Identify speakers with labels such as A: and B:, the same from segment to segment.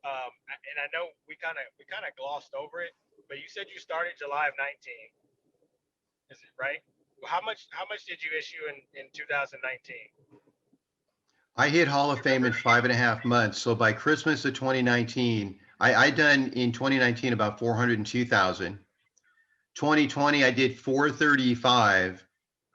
A: And I know we kind of glossed over it, but you said you started July of 19. Is it right? How much did you issue in 2019?
B: I hit Hall of Fame in 5.5 months. So by Christmas of 2019, I done in 2019 about 402,000. 2020, I did 435.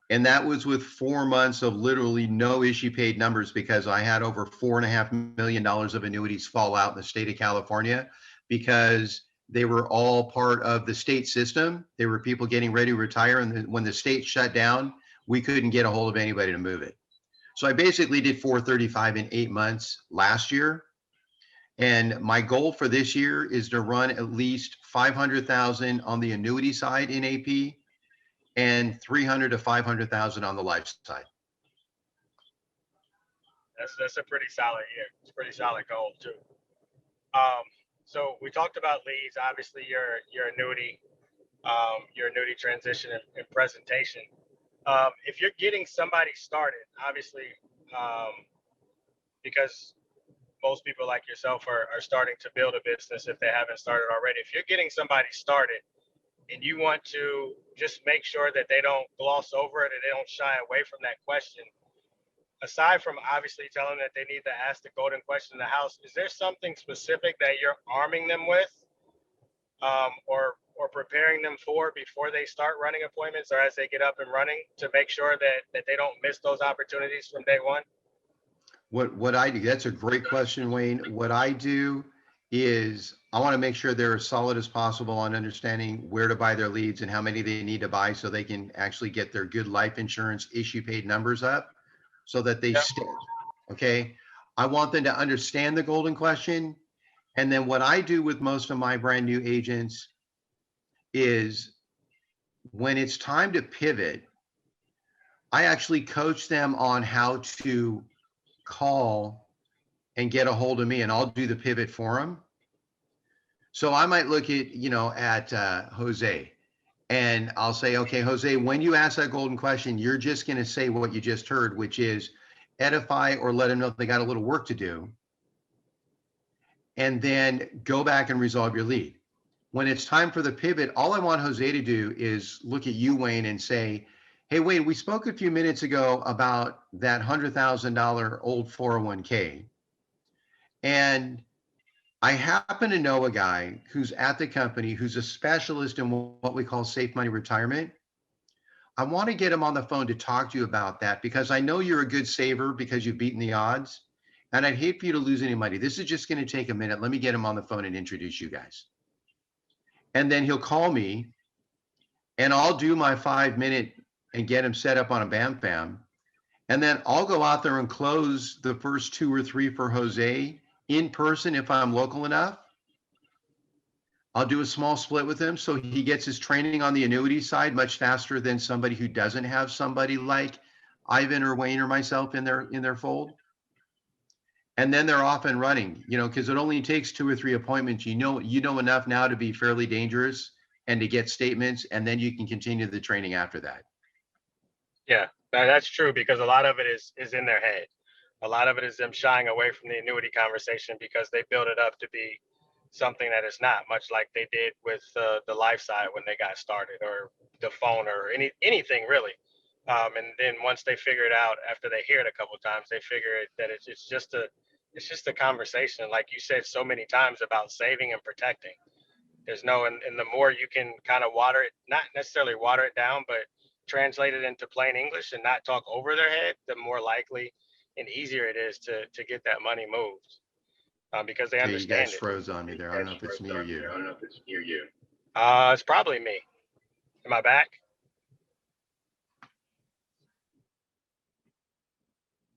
B: And that was with 4 months of literally no issue paid numbers because I had over $4.5 million of annuities fall out in the state of California because they were all part of the state system. They were people getting ready to retire. And when the state shut down, we couldn't get a hold of anybody to move it. So I basically did 435 in 8 months last year. And my goal for this year is to run at least 500,000 on the annuity side in AP and 300 to 500,000 on the life side.
A: That's a pretty solid year. It's a pretty solid goal too. Um, so we talked about leads. Obviously, your annuity transition and presentation. If you're getting somebody started, obviously, um, because most people like yourself are starting to build a business if they haven't started already. If you're getting somebody started and you want to just make sure that they don't gloss over it and they don't shy away from that question, aside from obviously telling them that they need to ask the golden question in the house, is there something specific that you're arming them with, or preparing them for before they start running appointments or as they get up and running to make sure that they don't miss those opportunities from day one?
B: What I do, that's a great question, Wayne. What I do is I want to make sure they're as solid as possible on understanding where to buy their leads and how many they need to buy so they can actually get their good life insurance issue paid numbers up so that they
A: Yeah.
B: stick. Okay. I want them to understand the golden question. And then what I do with most of my brand new agents is when it's time to pivot, I actually coach them on how to call and get a hold of me, and I'll do the pivot for them. So I might look at Jose, and I'll say, okay, Jose, when you ask that golden question, you're just going to say what you just heard, which is edify or let them know they got a little work to do, and then go back and resolve your lead. When it's time for the pivot, all I want Jose to do is look at you, Wayne, and say, hey, Wayne, we spoke a few minutes ago about that $100,000 old 401k. And I happen to know a guy who's at the company who's a specialist in what we call safe money retirement. I want to get him on the phone to talk to you about that because I know you're a good saver because you've beaten the odds. And I'd hate for you to lose any money. This is just going to take a minute. Let me get him on the phone and introduce you guys. And then he'll call me and I'll do my 5 minute and get him set up on a BAM FAM. And then I'll go out there and close the first two or three for Jose in person if I'm local enough. I'll do a small split with him so he gets his training on the annuity side much faster than somebody who doesn't have somebody like Ivan or Wayne or myself in their fold. And then they're off and running, because it only takes 2 or 3 appointments. You know enough now to be fairly dangerous and to get statements, and then you can continue the training after that.
A: Yeah, that's true because a lot of it is in their head. A lot of it is them shying away from the annuity conversation because they build it up to be something that is not, much like they did with the life side when they got started, or the phone, or anything really. And then once they figure it out, after they hear it a couple of times, they figure that it's just a conversation, like you said so many times, about saving and protecting. There's no, and the more you can kind of water it, not necessarily water it down, but translate it into plain English and not talk over their head, the more likely and easier it is to get that money moved, because they
B: Okay, you guys
A: understand it.
B: froze on me there. I don't know if it's me or you.
A: It's probably me. Am I back?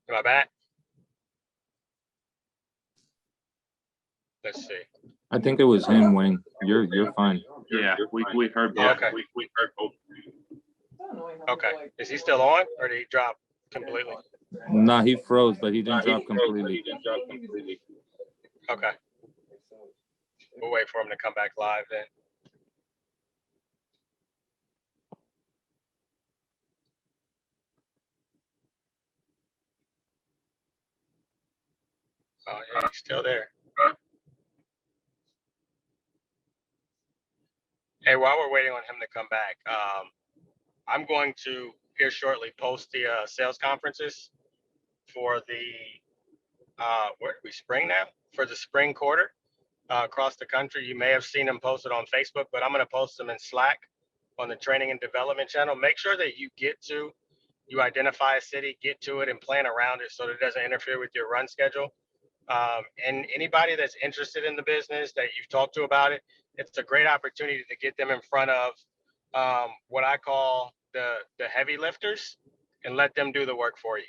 A: Am I back? Let's see.
C: I think it was him, Wayne. You're fine.
D: Yeah, we heard both.
A: Yeah, okay.
D: We heard both.
A: Okay. Is he still on, or did he drop completely?
C: Nah, he froze, but he didn't drop completely.
A: Okay. We'll wait for him to come back live then. Oh yeah, he's still there. Hey, while we're waiting on him to come back, I'm going to here shortly post the sales conferences for the where are we spring now for the spring quarter across the country. You may have seen them posted on Facebook, but I'm going to post them in Slack on the training and development channel. Make sure that you identify a city, get to it, and plan around it so that it doesn't interfere with your run schedule. And anybody that's interested in the business that you've talked to about it, it's a great opportunity to get them in front of what I call the heavy lifters and let them do the work for you,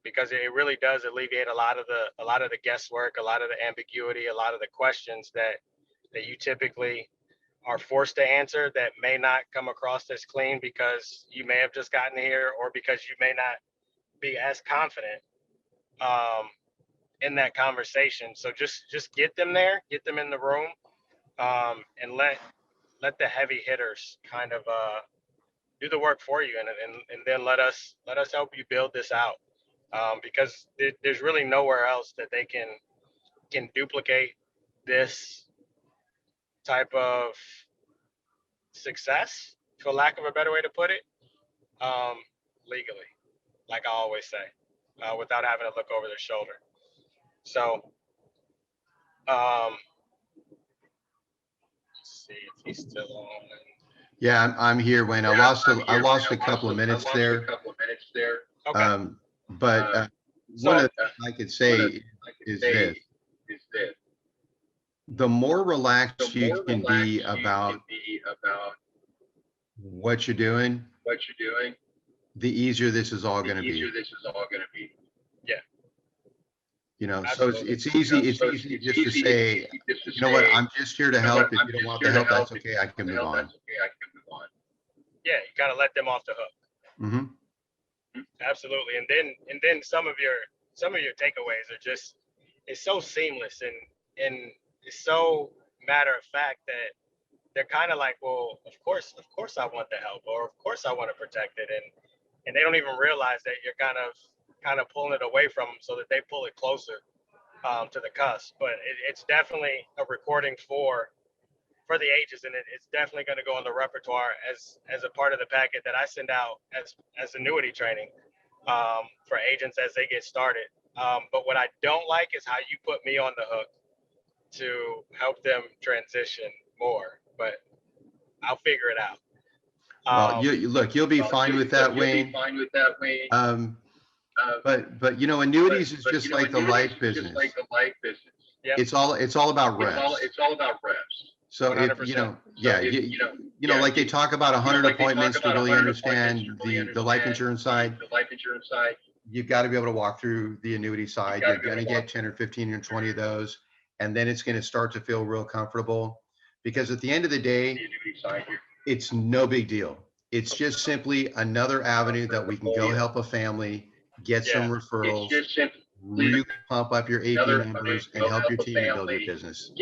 A: because it really does alleviate a lot of the guesswork, a lot of the ambiguity, a lot of the questions that you typically are forced to answer that may not come across as clean because you may have just gotten here or because you may not be as confident in that conversation. So just get them there, get them in the room, and let the heavy hitters kind of do the work for you, and then let us help you build this out, because there's really nowhere else that they can duplicate this type of success, for lack of a better way to put it, legally, like I always say, without having to look over their shoulder. So let's see if he's still on.
B: Yeah, I'm here, Wayne. I lost a couple of minutes there.
A: Okay.
B: But one of the things I could say is this: the more relaxed you can be about what you're doing, the easier this is all going to be.
A: Yeah.
B: You know, so it's easy just to say, you know what, I'm just here to help. If you don't want the help, that's okay. I can move on.
A: Yeah, you gotta let them off the hook.
B: Mm-hmm.
A: Absolutely. And then some of your takeaways are just, it's so seamless and it's so matter of fact that they're kind of like, well, of course I want the help, or of course I want to protect it, and they don't even realize that you're kind of pulling it away from them so that they pull it closer to the cusp. But it's definitely a recording for the ages, and it's definitely going to go in the repertoire as a part of the packet that I send out as annuity training for agents as they get started. But what I don't like is how you put me on the hook to help them transition more, but I'll figure it out.
B: Well, you'll be fine with that, Wayne. But you know, annuities is just like the life business.
A: Yep.
B: It's all about reps. So if
A: 100%.
B: you know, yeah, you know, like they talk about 100 appointments to really understand the life insurance side. You've got to be able to walk through the annuity side. You're going to get 10 or 15 or 20 of those, and then it's going to start to feel real comfortable, because at the end of the day, it's no big deal. It's just simply another avenue that we can go help a family, get some referrals, really pump up your AP numbers and help your team and build your business.